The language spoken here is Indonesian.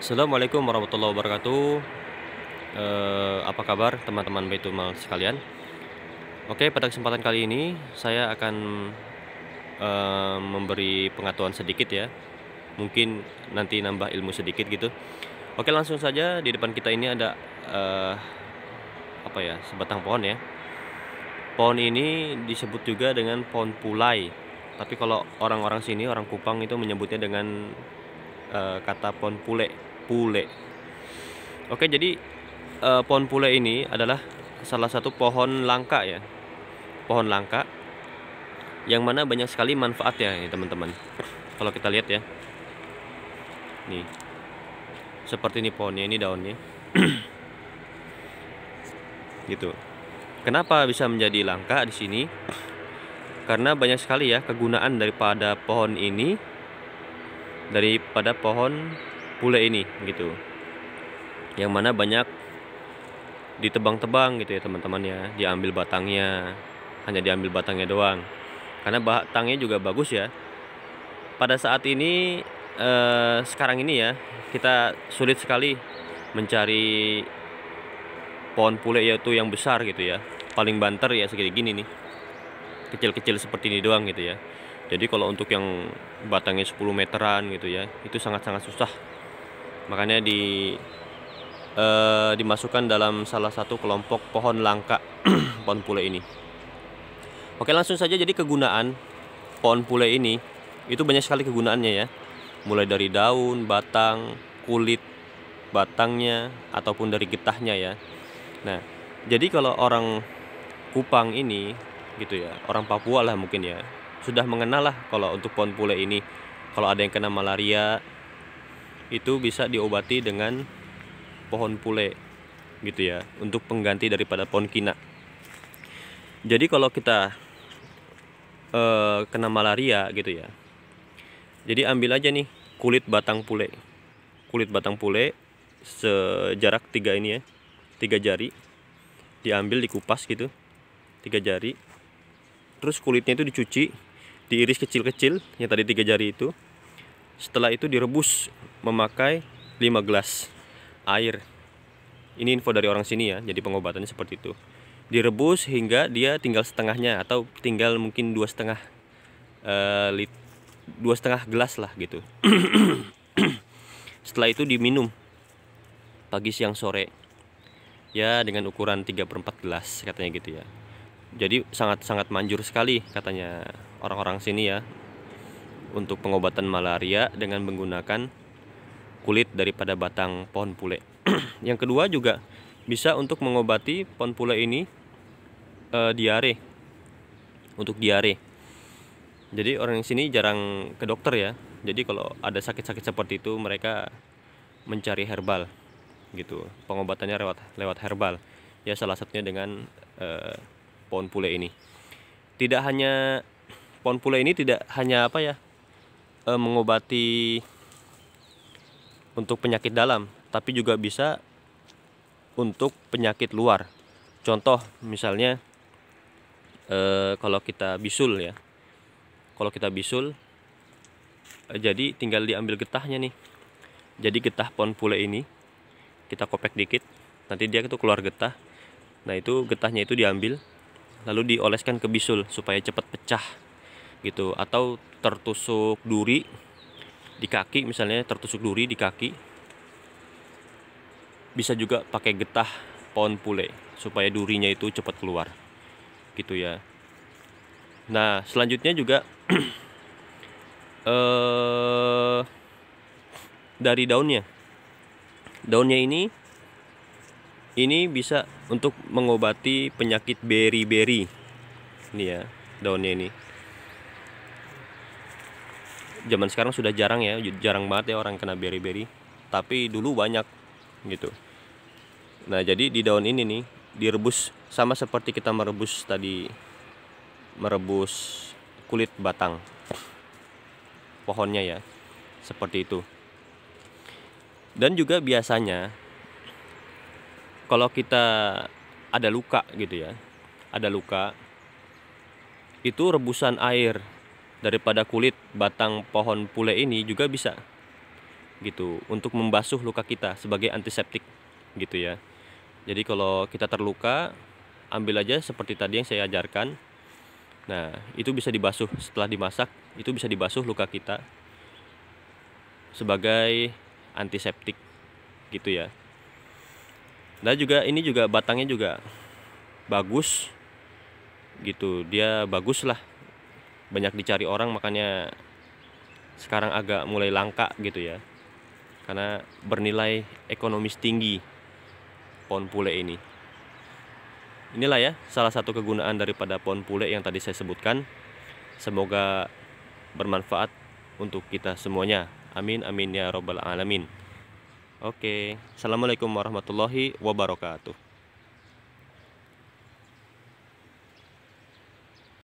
Assalamualaikum warahmatullahi wabarakatuh. Apa kabar teman-teman Baitul Mal sekalian? Oke, pada kesempatan kali ini saya akan memberi pengetahuan sedikit ya. Mungkin nanti nambah ilmu sedikit gitu. Oke, langsung saja di depan kita ini ada eh, apa ya? Sebatang pohon ya. Pohon ini disebut juga dengan pohon pulai. Tapi kalau orang-orang sini, orang Kupang itu menyebutnya dengan kata pohon pule. Pule. Oke, jadi pohon pule ini adalah salah satu pohon langka ya, pohon langka yang mana banyak sekali manfaatnya ya teman-teman. Kalau kita lihat ya, nih seperti ini pohonnya, ini daunnya, gitu. Kenapa bisa menjadi langka di sini? Karena banyak sekali ya kegunaan daripada pohon ini, daripada pohon pule ini, gitu. Yang mana banyak ditebang-tebang gitu ya teman-teman ya, diambil batangnya, hanya diambil batangnya doang. Karena batangnya juga bagus ya. Pada saat ini sekarang ini ya, kita sulit sekali mencari pohon pule yaitu yang besar gitu ya. Paling banter ya segini gini nih. Kecil-kecil seperti ini doang gitu ya. Jadi kalau untuk yang batangnya 10 meteran gitu ya, itu sangat-sangat susah. Makanya dimasukkan dalam salah satu kelompok pohon langka pohon pule ini. Oke, langsung saja. Jadi kegunaan pohon pule ini itu banyak sekali kegunaannya ya. Mulai dari daun, batang, kulit batangnya ataupun dari getahnya ya. Nah, jadi kalau orang Kupang ini gitu ya, orang Papua lah mungkin ya, sudah mengenal lah kalau untuk pohon pule ini. Kalau ada yang kena malaria itu bisa diobati dengan pohon pule gitu ya, untuk pengganti daripada pohon kina. Jadi kalau kita kena malaria gitu ya, jadi ambil aja nih kulit batang pule. Kulit batang pule sejarak 3 ini ya, 3 jari. Diambil, dikupas gitu, 3 jari. Terus kulitnya itu dicuci, diiris kecil-kecil yang tadi 3 jari itu. Setelah itu direbus memakai 5 gelas air. Ini info dari orang sini ya, jadi pengobatannya seperti itu. Direbus hingga dia tinggal setengahnya atau tinggal mungkin 2,5 gelas lah gitu. Setelah itu diminum pagi, siang, sore ya, dengan ukuran 3/4 gelas katanya gitu ya. Jadi sangat-sangat manjur sekali katanya orang-orang sini ya, untuk pengobatan malaria dengan menggunakan kulit daripada batang pohon pule. Yang kedua juga bisa untuk mengobati pohon pule ini diare, untuk diare. Jadi orang sini jarang ke dokter ya. Jadi kalau ada sakit-sakit seperti itu mereka mencari herbal gitu. Pengobatannya lewat herbal. Ya salah satunya dengan pohon pule ini. Tidak hanya pohon pule ini tidak hanya apa ya, mengobati untuk penyakit dalam, tapi juga bisa untuk penyakit luar. Contoh misalnya kalau kita bisul ya. Kalau kita bisul, jadi tinggal diambil getahnya nih. Jadi getah pohon pule ini kita kopek dikit, nanti dia itu keluar getah. Nah itu getahnya itu diambil, lalu dioleskan ke bisul supaya cepat pecah gitu. Atau tertusuk duri di kaki, misalnya tertusuk duri di kaki, bisa juga pakai getah pohon pule supaya durinya itu cepat keluar gitu ya. Nah selanjutnya juga dari daunnya ini bisa untuk mengobati penyakit beri-beri. Ini ya daunnya ini. Zaman sekarang sudah jarang ya, jarang banget ya orang kena beri-beri. Tapi dulu banyak gitu. Nah jadi di daun ini nih direbus sama seperti kita merebus kulit batang pohonnya ya, seperti itu. Dan juga biasanya kalau kita ada luka gitu ya, ada luka, itu rebusan air daripada kulit batang pohon pule ini juga bisa gitu, untuk membasuh luka kita sebagai antiseptik gitu ya. Jadi kalau kita terluka, ambil aja seperti tadi yang saya ajarkan. Nah, itu bisa dibasuh setelah dimasak, itu bisa dibasuh luka kita sebagai antiseptik gitu ya. Nah, juga ini juga batangnya juga bagus gitu. Dia bagus lah. Banyak dicari orang, makanya sekarang agak mulai langka gitu ya. Karena bernilai ekonomis tinggi pohon pule ini. Inilah ya salah satu kegunaan daripada pohon pule yang tadi saya sebutkan. Semoga bermanfaat untuk kita semuanya. Amin amin ya robbal alamin. Oke, assalamualaikum warahmatullahi wabarakatuh.